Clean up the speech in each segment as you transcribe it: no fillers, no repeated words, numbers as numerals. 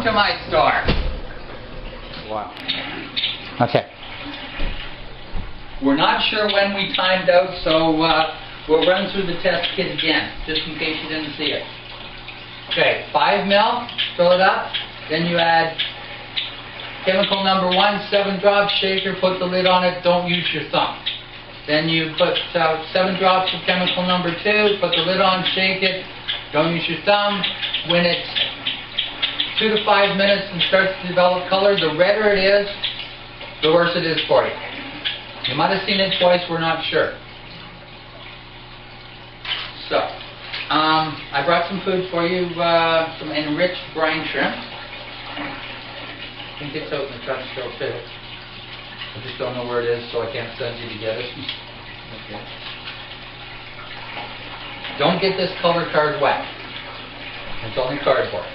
Welcome to my store. Wow. Okay. We're not sure when we timed out, so we'll run through the test kit again, just in case you didn't see it. Okay, 5 ml, fill it up, then you add chemical number 1, 7 drops, shaker, put the lid on it, don't use your thumb. Then you put 7 drops of chemical number 2, put the lid on, shake it, don't use your thumb. When it's 2 to 5 minutes and starts to develop color, the redder it is, the worse it is for you. You might have seen it twice, we're not sure. So, I brought some food for you, some enriched brine shrimp. I think it's out in the truck still too. I just don't know where it is, so I can't send you to get it. Okay. Don't get this color card wet. It's only cardboard.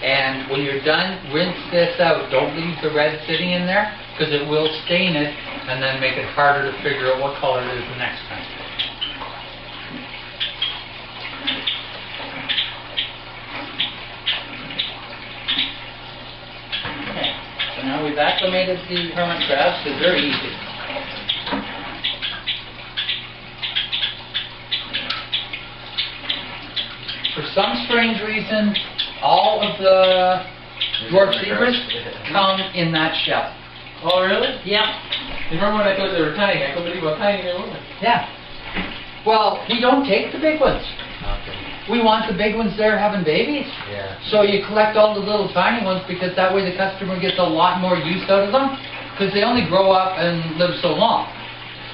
And when you're done, rinse this out. Don't leave the red sitting in there, because it will stain it and then make it harder to figure out what color it is the next time. Okay, so now we've acclimated the hermit crabs. It's very easy. For some strange reason, all of the dwarf zebras come in that shell. Oh, really? Yeah. You remember when I thought they were tiny? I couldn't believe how tiny they were. Yeah. Well, we don't take the big ones. Okay. We want the big ones there having babies. Yeah. So you collect all the little tiny ones, because that way the customer gets a lot more use out of them, because they only grow up and live so long.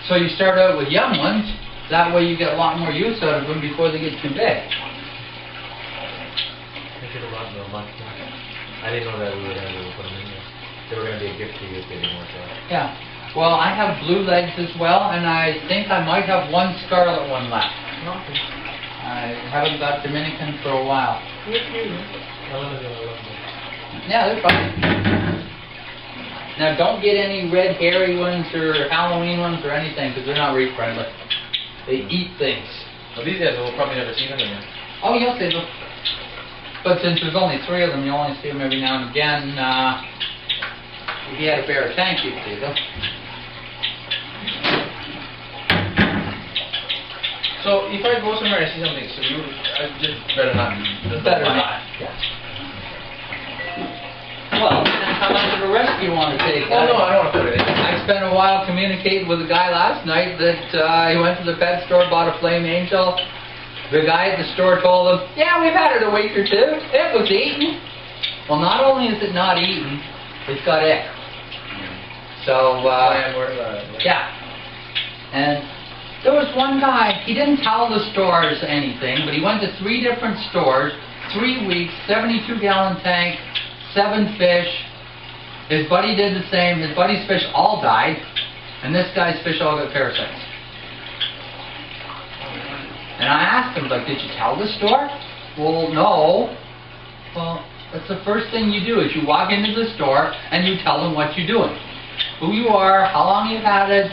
So you start out with young ones, that way you get a lot more use out of them before they get too big. I should have brought them a bunch. I didn't know that we were going to put them in there. They were going to be a gift to you if they didn't work out. Yeah. Well, I have blue legs as well, and I think I might have one scarlet one left. Okay. I haven't got Dominican for a while. Yeah, they're fine. Now, don't get any red hairy ones or Halloween ones or anything, because they're not reef friendly. They eat things. Well, these guys will probably never see them again. Oh, you'll see them. But since there's only 3 of them, you only see them every now and again. If you had a bare tank, you'd see them. So, if I go somewhere and see something, so you, I just better not. Better not. Yeah. Well, depends how much of a risk you want to take. Oh, no, I don't want to put it in. I spent a while communicating with a guy last night that he went to the pet store, bought a flame angel. The guy at the store told him, yeah, we've had it a week or 2. It was eaten. Well, not only is it not eaten, it's got ick. So, yeah. And there was one guy, he didn't tell the stores anything, but he went to 3 different stores, 3 weeks, 72-gallon tank, 7 fish. His buddy did the same. His buddy's fish all died, and this guy's fish all got parasites. And I asked him, like, did you tell the store? Well, no. Well, that's the first thing you do, is you walk into the store and you tell them what you're doing. Who you are, how long you've had it,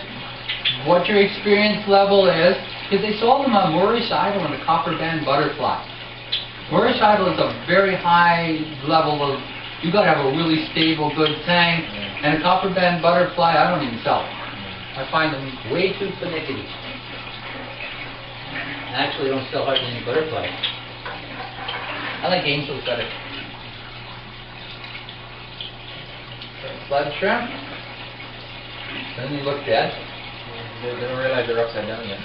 what your experience level is, because they sold them on Moorish Idol and a copper band butterfly. Moorish Idol is a very high level of, you got to have a really stable, good tank, and a copper band butterfly, I don't even sell them. I find them way too finicky. I actually don't sell hardly any butterflies. I like angels better. Blood shrimp. Then they look dead. They don't realize they're upside down yet.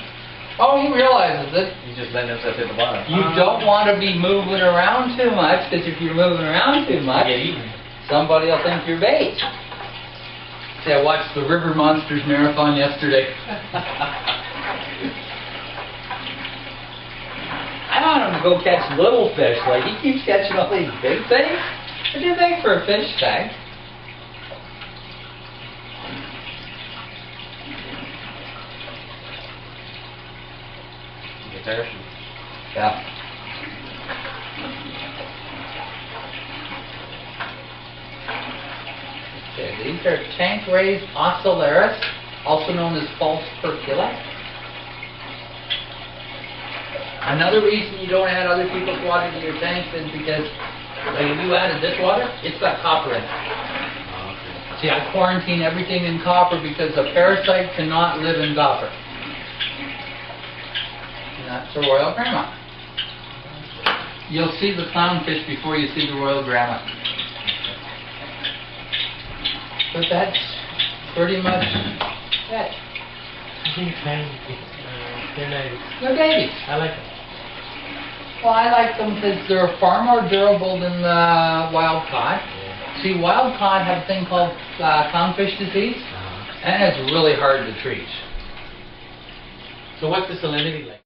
Oh, he realizes it. You just let them sit at the bottom. You don't want to be moving around too much, because if you're moving around too much, You get eaten. somebody will think you're bait. See, I watched the River Monsters marathon yesterday. I want him to go catch little fish. Like, he keeps catching all these big things. They're too big for a fish tank. You get parachute. Yeah. Okay, these are tank-raised ocellaris, also known as false percula. Another reason you don't add other people's water to your tanks is because Like if you added this water, it's got copper in it. Oh, okay. See, I quarantine everything in copper because a parasite cannot live in copper. And that's the royal grandma. You'll see the clownfish before you see the royal grandma. But that's pretty much it. I think it's fine. They're nice. They're babies. I like them. Well, I like them because they're far more durable than the wild caught. Yeah. See, wild caught have a thing called clownfish disease, Uh-huh. and it's really hard to treat. So what's the salinity like?